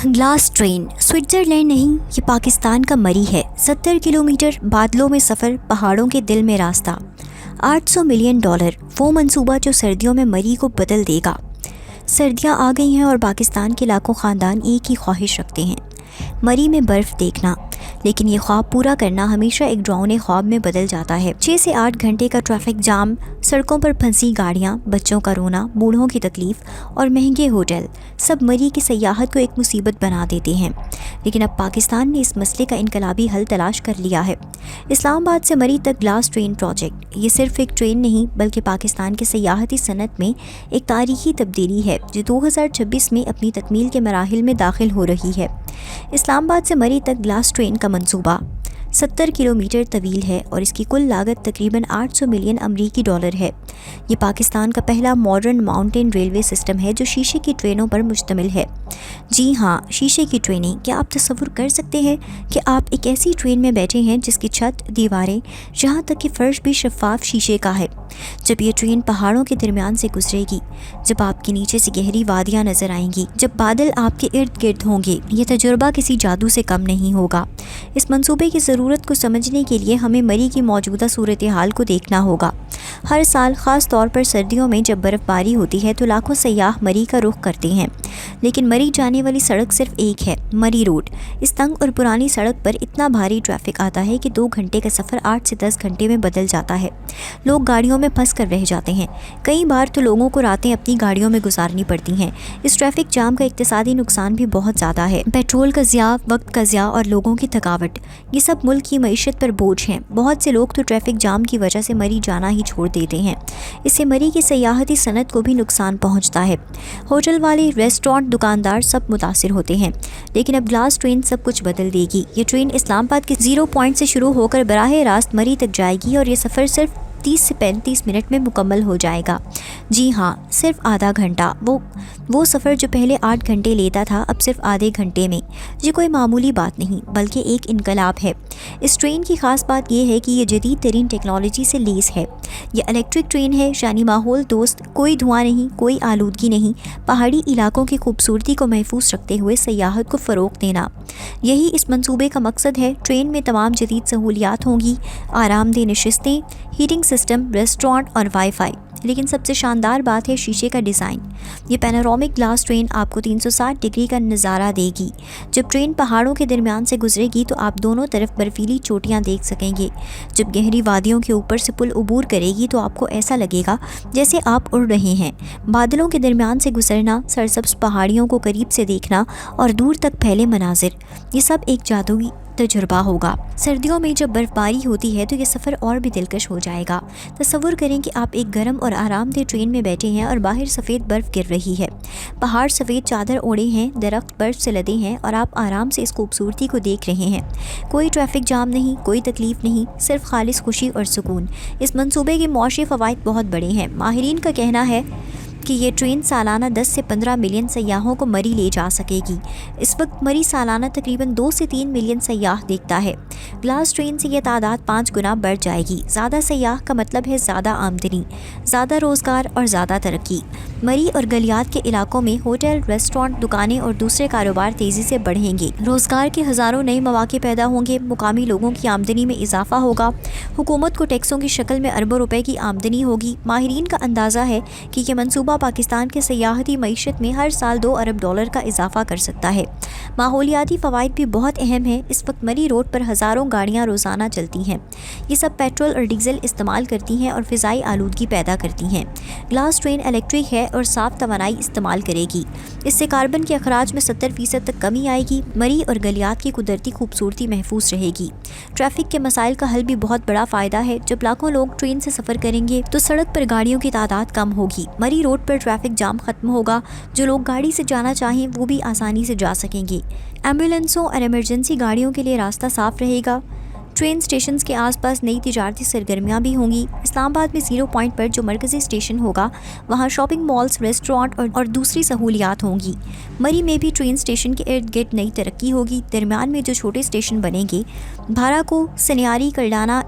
Glass train Switzerland نہیں، یہ پاکستان کا مری ہے۔ 70 کلومیٹر بادلوں میں سفر، پہاڑوں کے دل میں راستہ۔ $800 ملین، وہ منصوبہ جو سردیوں میں مری کو بدل دے گا۔ سردیاں آ گئی ہیں اور پاکستان کے لاکھوں خاندان ایک ہی خواہش رکھتے ہیں، مری میں برف دیکھنا۔ لیکن یہ خواب پورا کرنا ہمیشہ ایک ڈراؤنے خواب میں بدل جاتا ہے۔ 6 سے 8 گھنٹے کا ٹریفک جام، سڑکوں پر پھنسی گاڑیاں، بچوں کا رونا، بوڑھوں کی تکلیف اور مہنگے ہوٹل، سب مری کی سیاحت کو ایک مصیبت بنا دیتے ہیں۔ لیکن اب پاکستان نے اس مسئلے کا انقلابی حل تلاش کر لیا ہے۔ اسلام آباد سے مری تک گلاس ٹرین پروجیکٹ، یہ صرف ایک ٹرین نہیں بلکہ پاکستان کے سیاحتی صنعت میں ایک تاریخی تبدیلی ہے جو 2026 میں اپنی تکمیل کے مراحل میں داخل ہو رہی ہے۔ اسلام آباد سے مری تک گلاس ٹرین کا منصوبہ 70 کلومیٹر طویل ہے اور اس کی کل لاگت تقریباً $800 ملین امریکی ہے۔ یہ پاکستان کا پہلا ماڈرن ماؤنٹین ریلوے سسٹم ہے جو شیشے کی ٹرینوں پر مشتمل ہے۔ جی ہاں، شیشے کی ٹرینیں۔ کیا آپ تصور کر سکتے ہیں کہ آپ ایک ایسی ٹرین میں بیٹھے ہیں جس کی چھت، دیواریں، یہاں تک کہ فرش بھی شفاف شیشے کا ہے؟ جب یہ ٹرین پہاڑوں کے درمیان سے گزرے گی، جب آپ کے نیچے سے گہری وادیاں نظر آئیں گی، جب بادل آپ کے ارد گرد ہوں گے، یہ تجربہ کسی جادو سے کم نہیں ہوگا۔ اس منصوبے کی ضرورت کو سمجھنے کے لیے ہمیں مری کی موجودہ صورتحال کو دیکھنا ہوگا۔ ہر سال خاص طور پر سردیوں میں جب برف باری ہوتی ہے تو لاکھوں سیاح مری کا رخ کرتے ہیں، لیکن مری جانے والی سڑک صرف ایک ہے، مری روڈ۔ اس تنگ اور پرانی سڑک پر اتنا بھاری ٹریفک آتا ہے کہ 2 گھنٹے کا سفر 8 سے 10 گھنٹے میں بدل جاتا ہے۔ لوگ گاڑیوں میں پھنس کر رہ جاتے ہیں، کئی بار تو لوگوں کو راتیں اپنی گاڑیوں میں گزارنی پڑتی ہیں۔ اس ٹریفک جام کا اقتصادی نقصان بھی بہت زیادہ ہے، پیٹرول کا ضیاع، وقت کا ضیاع اور لوگوں کی تھکاوٹ، یہ سب ملک کی معیشت پر بوجھ ہیں۔ بہت سے لوگ تو ٹریفک جام کی وجہ سے مری جانا ہی چھوڑ دیتے ہیں۔ اس سے مری کی سیاحتی صنعت کو بھی نقصان پہنچتا ہے۔ ہوٹل والے، ریسٹورانٹ، دکاندار سب متاثر ہوتے ہیں۔ لیکن اب گلاس ٹرین سب کچھ بدل دے گی۔ یہ ٹرین اسلام آباد کے 0 پوائنٹ سے شروع ہو کر براہ راست مری تک جائے گی اور یہ سفر صرف 30 سے 35 منٹ میں مکمل ہو جائے گا۔ جی ہاں، صرف آدھا گھنٹہ۔ وہ سفر جو پہلے 8 گھنٹے لیتا تھا اب صرف آدھے گھنٹے میں۔ یہ کوئی معمولی بات نہیں بلکہ ایک انقلاب ہے۔ اس ٹرین کی خاص بات یہ ہے کہ یہ جدید ترین ٹیکنالوجی سے لیس ہے۔ یہ الیکٹرک ٹرین ہے، یعنی ماحول دوست، کوئی دھواں نہیں، کوئی آلودگی نہیں، پہاڑی علاقوں کی خوبصورتی کو محفوظ رکھتے ہوئے سیاحت کو فروغ دینا۔ یہی اس منصوبے کا مقصد ہے۔ ٹرین میں تمام جدید سہولیات ہوں گی، آرام دہ نشستیں، ہیٹنگ سسٹم، ریسٹورانٹ اور وائی فائی۔ لیکن سب سے شاندار بات ہے شیشے کا ڈیزائن۔ یہ پینورامک گلاس ٹرین آپ کو 360 ڈگری کا نظارہ دے گی۔ جب ٹرین پہاڑوں کے درمیان سے گزرے گی تو آپ دونوں طرف برفیلی چوٹیاں دیکھ سکیں گے۔ جب گہری وادیوں کے اوپر سے پل عبور کرے گی تو آپ کو ایسا لگے گا جیسے آپ اڑ رہے ہیں۔ بادلوں کے درمیان سے گزرنا، سرسبز پہاڑیوں کو قریب سے دیکھنا اور دور تک پھیلے مناظر، یہ سب ایک جادوئی تجربہ ہوگا۔ سردیوں میں جب برف باری ہوتی ہے تو یہ سفر اور بھی دلکش ہو جائے گا۔ تصور کریں کہ آپ ایک گرم اور آرام دہ ٹرین میں بیٹھے ہیں اور باہر سفید برف گر رہی ہے، پہاڑ سفید چادر اوڑھے ہیں، درخت برف سے لدے ہیں اور آپ آرام سے اس خوبصورتی کو دیکھ رہے ہیں۔ کوئی ٹریفک جام نہیں، کوئی تکلیف نہیں، صرف خالص خوشی اور سکون۔ اس منصوبے کے معاشی فوائد بہت بڑے ہیں۔ ماہرین کا کہنا ہے کہ یہ ٹرین سالانہ 10 سے 15 ملین سیاحوں کو مری لے جا سکے گی۔ اس وقت مری سالانہ تقریباً 2 سے 3 ملین سیاح دیکھتا ہے۔ گلاس ٹرین سے یہ تعداد 5 گنا بڑھ جائے گی۔ زیادہ سیاح کا مطلب ہے زیادہ آمدنی، زیادہ روزگار اور زیادہ ترقی۔ مری اور گلیات کے علاقوں میں ہوٹل، ریسٹورانٹ، دکانیں اور دوسرے کاروبار تیزی سے بڑھیں گے۔ روزگار کے ہزاروں نئے مواقع پیدا ہوں گے، مقامی لوگوں کی آمدنی میں اضافہ ہوگا، حکومت کو ٹیکسوں کی شکل میں اربوں روپے کی آمدنی ہوگی۔ ماہرین کا اندازہ ہے کہ یہ منصوبہ پاکستان کے سیاحتی معیشت میں ہر سال $2 ارب کا اضافہ کر سکتا ہے۔ ماحولیاتی فوائد بھی بہت اہم ہیں۔ اس وقت مری روڈ پر ہزاروں گاڑیاں روزانہ چلتی ہیں، یہ سب پیٹرول اور ڈیزل استعمال کرتی ہیں اور فضائی آلودگی پیدا کرتی ہیں۔ گلاس ٹرین الیکٹرک ہے اور صاف توانائی استعمال کرے گی، اس سے کاربن کے اخراج میں 70% تک کمی آئے گی۔ مری اور گلیات کی قدرتی خوبصورتی محفوظ رہے گی۔ ٹریفک کے مسائل کا حل بھی بہت بڑا فائدہ ہے۔ جب لاکھوں لوگ ٹرین سے سفر کریں گے تو سڑک پر گاڑیوں کی تعداد کم ہوگی، مری روڈ پر ٹریفک جام ختم ہوگا، جو لوگ گاڑی سے جانا چاہیں وہ بھی آسانی سے جا سکیں گے۔ ایمبولینسوں اور ایمرجنسی گاڑیوں کے لیے راستہ صاف رہے گا۔ ٹرین سٹیشنز کے آس پاس نئی تجارتی سرگرمیاں بھی ہوں گی۔ اسلام آباد میں 0 پوائنٹ پر جو مرکزی اسٹیشن ہوگا وہاں شاپنگ مالز، ریسٹورانٹ اور دوسری سہولیات ہوں گی۔ مری میں بھی ٹرین سٹیشن کے ارد گرد نئی ترقی ہوگی۔ درمیان میں جو چھوٹے اسٹیشن بنیں گے، بھارا کو، سنیاری، کلڈانا،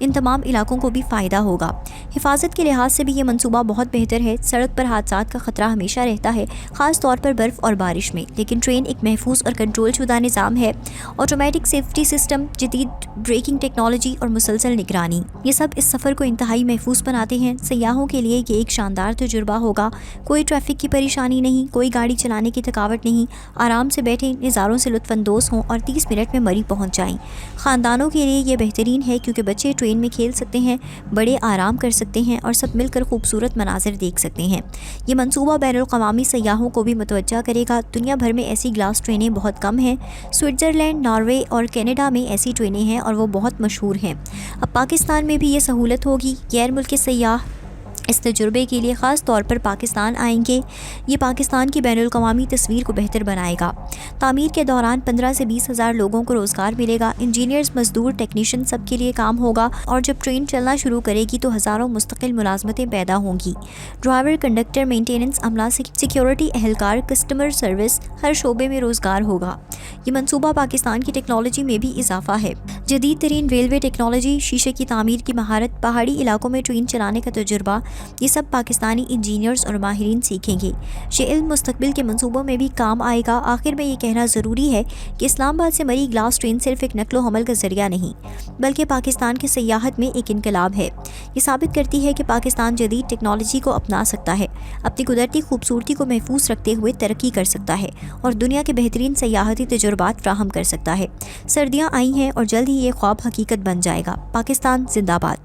ان تمام علاقوں کو بھی فائدہ ہوگا۔ حفاظت کے لحاظ سے بھی یہ منصوبہ بہت بہتر ہے۔ سڑک پر حادثات کا خطرہ ہمیشہ رہتا ہے، خاص طور پر برف اور بارش میں، لیکن ٹرین ایک محفوظ اور کنٹرول شدہ نظام ہے۔ آٹومیٹک سیفٹی سسٹم، جدید بریکنگ ٹیکنالوجی اور مسلسل نگرانی، یہ سب اس سفر کو انتہائی محفوظ بناتے ہیں۔ سیاحوں کے لیے یہ ایک شاندار تجربہ ہوگا۔ کوئی ٹریفک کی پریشانی نہیں، کوئی گاڑی چلانے کی تھکاوٹ نہیں، آرام سے بیٹھیں، نظاروں سے لطف اندوز ہوں اور 30 منٹ میں مری پہنچ جائیں۔ خاندانوں کے لیے یہ بہترین ہے کیونکہ بچے ٹرین میں کھیل سکتے ہیں، بڑے آرام کر سکتے ہیں اور سب مل کر خوبصورت مناظر دیکھ سکتے ہیں۔ یہ منصوبہ بین الاقوامی سیاحوں کو بھی متوجہ کرے گا۔ دنیا بھر میں ایسی گلاس ٹرینیں بہت کم ہیں۔ سوئٹزرلینڈ، ناروے اور کینیڈا میں ایسی ٹرینیں ہیں اور وہ بہت مشہور ہیں۔ اب پاکستان میں بھی یہ سہولت ہوگی۔ غیر ملکی سیاح اس تجربے کے لیے خاص طور پر پاکستان آئیں گے۔ یہ پاکستان کی بین الاقوامی تصویر کو بہتر بنائے گا۔ تعمیر کے دوران 15 سے 20 ہزار لوگوں کو روزگار ملے گا۔ انجینئرز، مزدور، ٹیکنیشین سب کے لیے کام ہوگا اور جب ٹرین چلنا شروع کرے گی تو ہزاروں مستقل ملازمتیں پیدا ہوں گی۔ ڈرائیور، کنڈکٹر، مینٹیننس عملہ، سیکیورٹی اہلکار، کسٹمر سروس، ہر شعبے میں روزگار ہوگا۔ یہ منصوبہ پاکستان کی ٹیکنالوجی میں بھی اضافہ ہے۔ جدید ترین ریلوے ٹیکنالوجی، شیشے کی تعمیر کی مہارت، پہاڑی علاقوں میں ٹرین چلانے کا تجربہ، یہ سب پاکستانی انجینئرز اور ماہرین سیکھیں گے۔ یہ علم مستقبل کے منصوبوں میں بھی کام آئے گا۔ آخر میں یہ کہنا ضروری ہے کہ اسلام آباد سے مری گلاس ٹرین صرف ایک نقل و حمل کا ذریعہ نہیں بلکہ پاکستان کی سیاحت میں ایک انقلاب ہے۔ یہ ثابت کرتی ہے کہ پاکستان جدید ٹیکنالوجی کو اپنا سکتا ہے، اپنی قدرتی خوبصورتی کو محفوظ رکھتے ہوئے ترقی کر سکتا ہے اور دنیا کے بہترین سیاحتی تجربات فراہم کر سکتا ہے۔ سردیاں آئی ہیں اور جلد ہی یہ خواب حقیقت بن جائے گا۔ پاکستان زندہ باد۔